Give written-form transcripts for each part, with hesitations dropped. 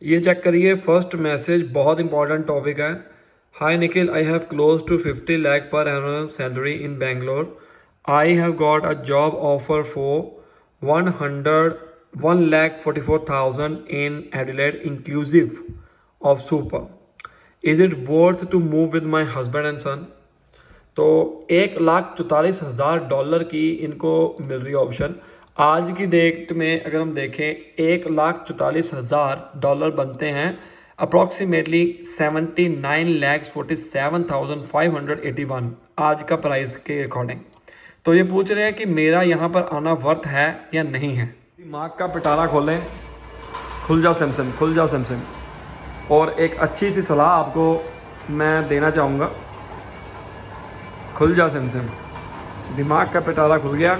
ये चेक करिए, first message बहुत इंपॉर्टेंट टॉपिक है। Hi Nikhil, I have close to 50 lakh पर annual salary in Bangalore. I have got a job offer for 1,44,000 in Adelaide inclusive of super. Is it worth to move with my husband and son? तो $1,44,000 की इनको मिल रही है option. आज की date में अगर हम देखें $1,44,000 बनते हैं अप्रॉक्सीमेटली 79,47,581 आज का प्राइस के अकॉर्डिंग। तो ये पूछ रहे हैं कि मेरा यहाँ पर आना वर्थ है या नहीं है। दिमाग का पिटारा खोलें, खुल जाओ सैमसंग, खुल जाओ सैमसंग। और एक अच्छी सी सलाह आपको मैं देना चाहूँगा, खुल जा सैमसंग, दिमाग का पिटारा खुल गया।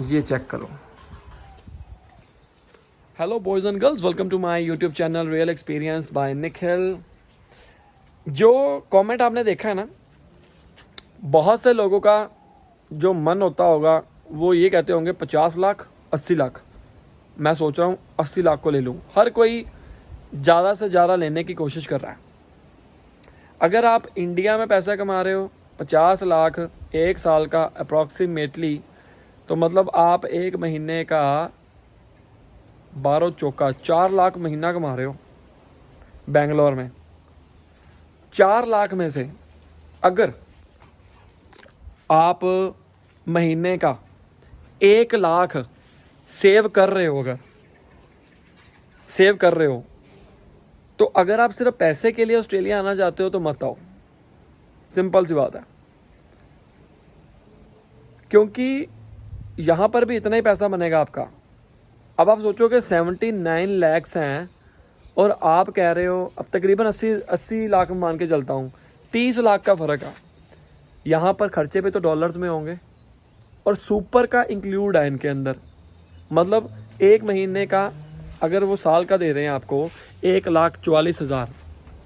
ये चेक करो। Hello boys and girls, welcome to my YouTube channel real experience by Nikhil. जो कमेंट आपने देखा है ना, बहुत से लोगों का जो मन होता होगा वो ये कहते होंगे 50 लाख 80 लाख। मैं सोच रहा हूँ 80 लाख को ले लूँ। हर कोई ज़्यादा से ज़्यादा लेने की कोशिश कर रहा है। अगर आप इंडिया में पैसा कमा रहे हो 50 लाख एक साल का अप्रॉक्सीमेटली, तो मतलब आप एक महीने का 12 चौका 4 लाख महीना कमा रहे हो बेंगलोर में। 4 लाख में से अगर आप महीने का 1 लाख सेव कर रहे हो, तो अगर आप सिर्फ पैसे के लिए ऑस्ट्रेलिया आना चाहते हो तो मत आओ। सिंपल सी बात है, क्योंकि यहाँ पर भी इतना ही पैसा बनेगा आपका। अब आप सोचो कि 79 लैक्स हैं और आप कह रहे हो, अब तकरीबन 80 लाख मान के चलता हूँ, 30 लाख का फ़र्क है। यहाँ पर खर्चे पे तो डॉलर्स में होंगे और सुपर का इंक्लूड है इनके अंदर। मतलब एक महीने का अगर वो साल का दे रहे हैं आपको 1,44,000,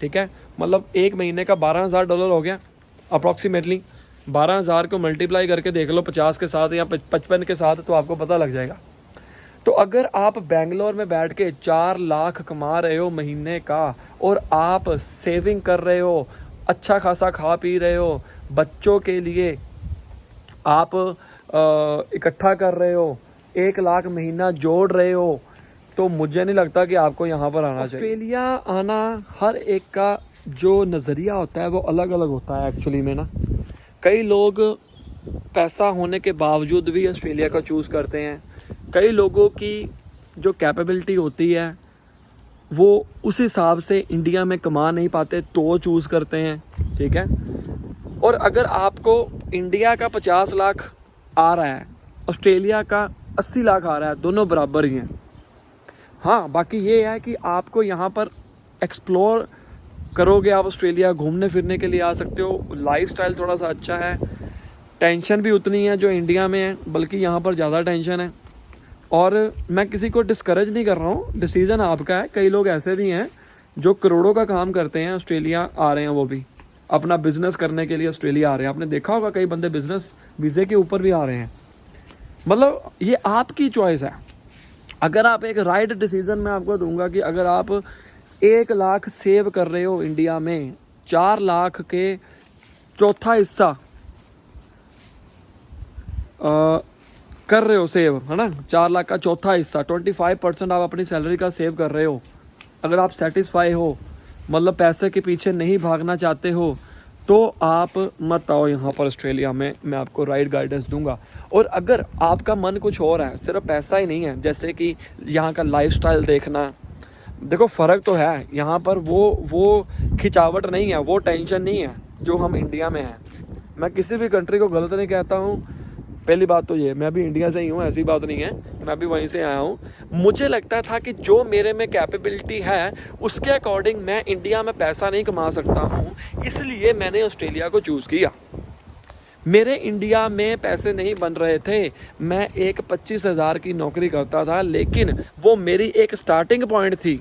ठीक है, मतलब एक महीने का $12,000 हो गया अप्रॉक्सीमेटली। 12,000 को मल्टीप्लाई करके देख लो 50 के साथ या 55 के साथ, तो आपको पता लग जाएगा। तो अगर आप बेंगलोर में बैठ के 4 लाख कमा रहे हो महीने का और आप सेविंग कर रहे हो, अच्छा खासा खा पी रहे हो, बच्चों के लिए आप इकट्ठा कर रहे हो, 1 लाख महीना जोड़ रहे हो, तो मुझे नहीं लगता कि आपको यहाँ पर आना चाहिए। ऑस्ट्रेलिया आना हर एक का जो नज़रिया होता है वो अलग अलग होता है एक्चुअली में ना। कई लोग पैसा होने के बावजूद भी ऑस्ट्रेलिया का चूज़ करते हैं। कई लोगों की जो कैपेबिलिटी होती है वो उस हिसाब से इंडिया में कमा नहीं पाते तो चूज़ करते हैं, ठीक है। और अगर आपको इंडिया का 50 लाख आ रहा है, ऑस्ट्रेलिया का 80 लाख आ रहा है, दोनों बराबर ही हैं। हाँ, बाकी ये है कि आपको यहाँ पर एक्सप्लोर करोगे, आप ऑस्ट्रेलिया घूमने फिरने के लिए आ सकते हो। लाइफस्टाइल थोड़ा सा अच्छा है, टेंशन भी उतनी है जो इंडिया में है, बल्कि यहाँ पर ज़्यादा टेंशन है। और मैं किसी को डिस्करेज नहीं कर रहा हूँ, डिसीज़न आपका है। कई लोग ऐसे भी हैं जो करोड़ों का काम करते हैं, ऑस्ट्रेलिया आ रहे हैं, वो भी अपना बिजनेस करने के लिए ऑस्ट्रेलिया आ रहे हैं। आपने देखा होगा कई बंदे बिजनेस वीज़े के ऊपर भी आ रहे हैं। मतलब ये आपकी चॉइस है। अगर आप एक राइट डिसीज़न मैं आपको दूंगा कि अगर आप 1 लाख सेव कर रहे हो इंडिया में, 4 लाख के चौथा हिस्सा कर रहे हो सेव, है ना, 4 लाख का चौथा हिस्सा 25% आप अपनी सैलरी का सेव कर रहे हो। अगर आप सेटिस्फाई हो, मतलब पैसे के पीछे नहीं भागना चाहते हो, तो आप मत आओ यहाँ पर ऑस्ट्रेलिया में। मैं आपको राइट गाइडेंस दूंगा। और अगर आपका मन कुछ और है, सिर्फ पैसा ही नहीं है, जैसे कि यहाँ का लाइफस्टाइल देखना, देखो फ़र्क तो है। यहाँ पर वो खिंचावट नहीं है, वो टेंशन नहीं है जो हम इंडिया में है। मैं किसी भी कंट्री को गलत नहीं कहता हूँ, पहली बात तो ये, मैं भी इंडिया से ही हूँ, ऐसी बात नहीं है, मैं भी वहीं से आया हूँ। मुझे लगता था कि जो मेरे में कैपेबिलिटी है उसके अकॉर्डिंग मैं इंडिया में पैसा नहीं कमा सकता हूँ, इसलिए मैंने ऑस्ट्रेलिया को चूज़ किया। मेरे इंडिया में पैसे नहीं बन रहे थे, मैं एक 25,000 की नौकरी करता था, लेकिन वो मेरी एक स्टार्टिंग पॉइंट थी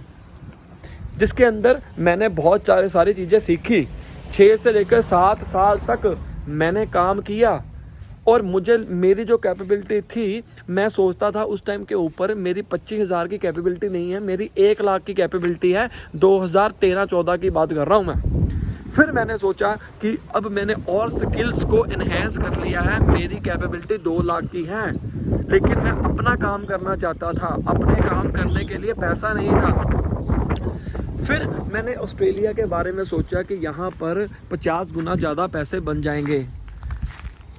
जिसके अंदर मैंने बहुत सारी चीज़ें सीखी। 6 से लेकर 7 साल तक मैंने काम किया और मुझे मेरी जो कैपेबिलिटी थी मैं सोचता था उस टाइम के ऊपर मेरी 25,000 की कैपेबिलिटी नहीं है, मेरी 1 लाख की कैपेबिलिटी है। 2013-14 की बात कर रहा हूँ मैं। फिर मैंने सोचा कि अब मैंने और स्किल्स को एनहेंस कर लिया है, मेरी कैपेबिलिटी 2 लाख की है, लेकिन मैं अपना काम करना चाहता था, अपने काम करने के लिए पैसा नहीं था। फिर मैंने ऑस्ट्रेलिया के बारे में सोचा कि यहाँ पर 50 गुना ज़्यादा पैसे बन जाएंगे।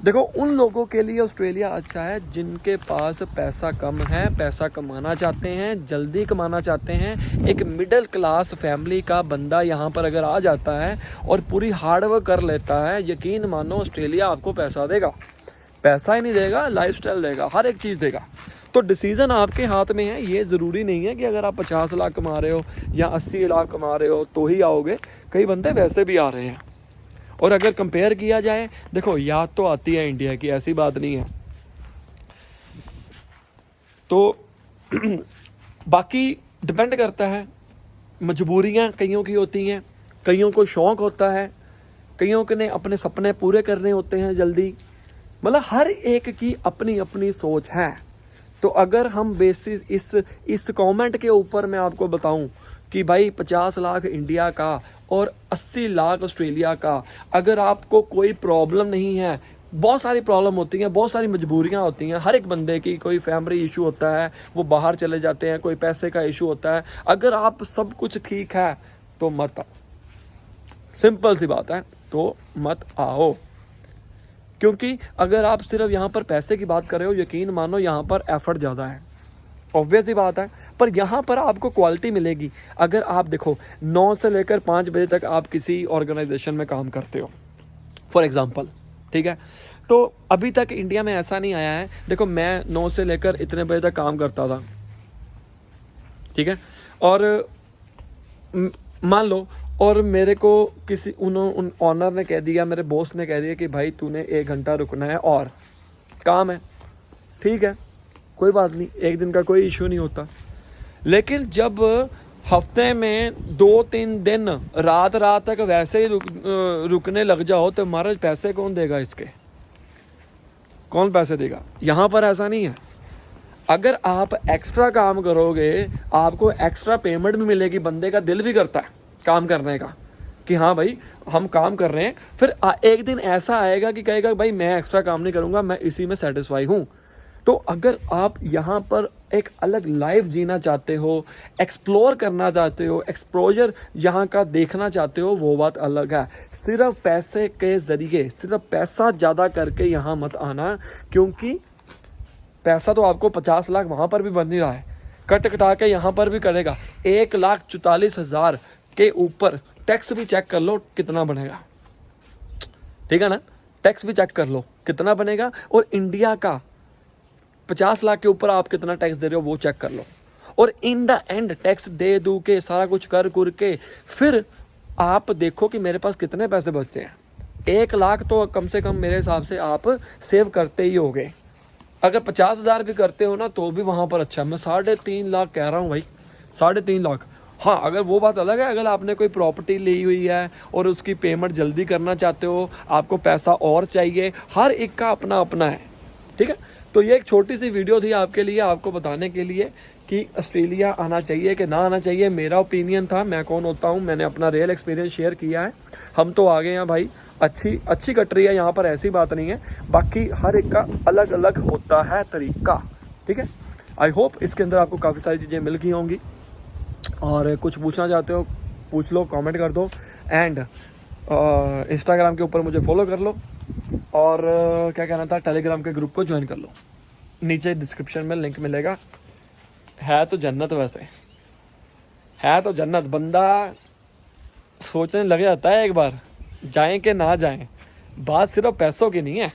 देखो, उन लोगों के लिए ऑस्ट्रेलिया अच्छा है जिनके पास पैसा कम है, पैसा कमाना चाहते हैं, जल्दी कमाना चाहते हैं। एक मिडिल क्लास फैमिली का बंदा यहाँ पर अगर आ जाता है और पूरी हार्डवर्क कर लेता है, यकीन मानो ऑस्ट्रेलिया आपको पैसा देगा। पैसा ही नहीं देगा, लाइफस्टाइल देगा, हर एक चीज़ देगा। तो डिसीज़न आपके हाथ में है। ये ज़रूरी नहीं है कि अगर आप 50 लाख कमा रहे हो या 80 लाख कमा रहे हो तो ही आओगे। कई बंदे वैसे भी आ रहे हैं। और अगर कंपेयर किया जाए, देखो याद तो आती है इंडिया की, ऐसी बात नहीं है। तो बाकी डिपेंड करता है, मजबूरियां कईयों की होती हैं, कईयों को शौक होता है, कईयों के ने अपने सपने पूरे करने होते हैं जल्दी। मतलब हर एक की अपनी अपनी सोच है। तो अगर हम बेसिस इस कमेंट के ऊपर मैं आपको बताऊं कि भाई 50 लाख इंडिया का और 80 लाख ऑस्ट्रेलिया का, अगर आपको कोई प्रॉब्लम नहीं है, बहुत सारी प्रॉब्लम होती हैं, बहुत सारी मजबूरियां होती हैं हर एक बंदे की। कोई फैमिली इशू होता है, वो बाहर चले जाते हैं, कोई पैसे का इशू होता है। अगर आप सब कुछ ठीक है तो मत आओ, सिंपल सी बात है, तो मत आओ। क्योंकि अगर आप सिर्फ यहाँ पर पैसे की बात कर रहे हो, यकीन मानो यहाँ पर एफर्ट ज़्यादा है, ऑब्वियस ही बात है। पर यहाँ पर आपको क्वालिटी मिलेगी। अगर आप देखो 9 से लेकर 5 बजे तक आप किसी ऑर्गेनाइजेशन में काम करते हो फॉर एग्जांपल, ठीक है, तो अभी तक इंडिया में ऐसा नहीं आया है। देखो मैं 9 से लेकर इतने बजे तक काम करता था, ठीक है, और मान लो और मेरे को किसी उन ऑनर ने कह दिया, मेरे बॉस ने कह दिया कि भाई तूने 1 घंटा रुकना है और काम है, ठीक है, कोई बात नहीं, 1 दिन का कोई इशू नहीं होता। लेकिन जब हफ्ते में 2-3 दिन रात तक वैसे ही रुकने लग जाओ तो महाराज पैसे कौन देगा इसके? कौन पैसे देगा? यहाँ पर ऐसा नहीं है। अगर आप एक्स्ट्रा काम करोगे आपको एक्स्ट्रा पेमेंट भी मिलेगी। बंदे का दिल भी करता है काम करने का कि हाँ भाई हम काम कर रहे हैं। फिर एक दिन ऐसा आएगा कि कहेगा भाई मैं एक्स्ट्रा काम नहीं करूँगा, मैं इसी में सेटिस्फाई हूँ। तो अगर आप यहाँ पर एक अलग लाइफ जीना चाहते हो, एक्सप्लोर करना चाहते हो, एक्सपोजर यहाँ का देखना चाहते हो, वो बात अलग है। सिर्फ पैसे के ज़रिए, सिर्फ पैसा ज़्यादा करके यहाँ मत आना, क्योंकि पैसा तो आपको 50 लाख वहाँ पर भी बन नहीं रहा है, कट कटा के यहाँ पर भी करेगा। 1,44,000 के ऊपर टैक्स भी चेक कर लो कितना बनेगा, ठीक है ना? टैक्स भी चेक कर लो कितना बनेगा। और इंडिया का 50 लाख के ऊपर आप कितना टैक्स दे रहे हो वो चेक कर लो। और इन द एंड टैक्स दे दू के सारा कुछ कर के फिर आप देखो कि मेरे पास कितने पैसे बचते हैं। 1 लाख तो कम से कम मेरे हिसाब से आप सेव करते ही होगे। अगर 50,000 भी करते हो ना तो भी वहाँ पर अच्छा। मैं 3.5 लाख कह रहा हूँ भाई, 3.5 लाख। हाँ, अगर वो बात अलग है, अगर आपने कोई प्रॉपर्टी ली हुई है और उसकी पेमेंट जल्दी करना चाहते हो, आपको पैसा और चाहिए, हर एक का अपना अपना है, ठीक है। तो ये एक छोटी सी वीडियो थी आपके लिए, आपको बताने के लिए कि ऑस्ट्रेलिया आना चाहिए कि ना आना चाहिए। मेरा ओपिनियन था, मैं कौन होता हूँ, मैंने अपना रियल एक्सपीरियंस शेयर किया है। हम तो आ गए हैं भाई, अच्छी कट रही है यहाँ पर, ऐसी बात नहीं है। बाकी हर एक का अलग अलग होता है तरीका, ठीक है। आई होप इसके अंदर आपको काफ़ी सारी चीज़ें मिल गई होंगी। और कुछ पूछना चाहते हो पूछ लो, कमेंट कर दो। एंड इंस्टाग्राम के ऊपर मुझे फॉलो कर लो। और क्या कहना था, टेलीग्राम के ग्रुप को ज्वाइन कर लो, नीचे डिस्क्रिप्शन में लिंक मिलेगा। है तो जन्नत, वैसे है तो जन्नत। बंदा सोचने लग जाता है एक बार जाएं कि ना जाएं। बात सिर्फ पैसों की नहीं है,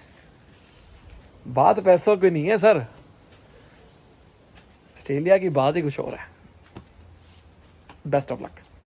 बात पैसों की नहीं है सर, ऑस्ट्रेलिया की बात ही कुछ और है। Best of luck.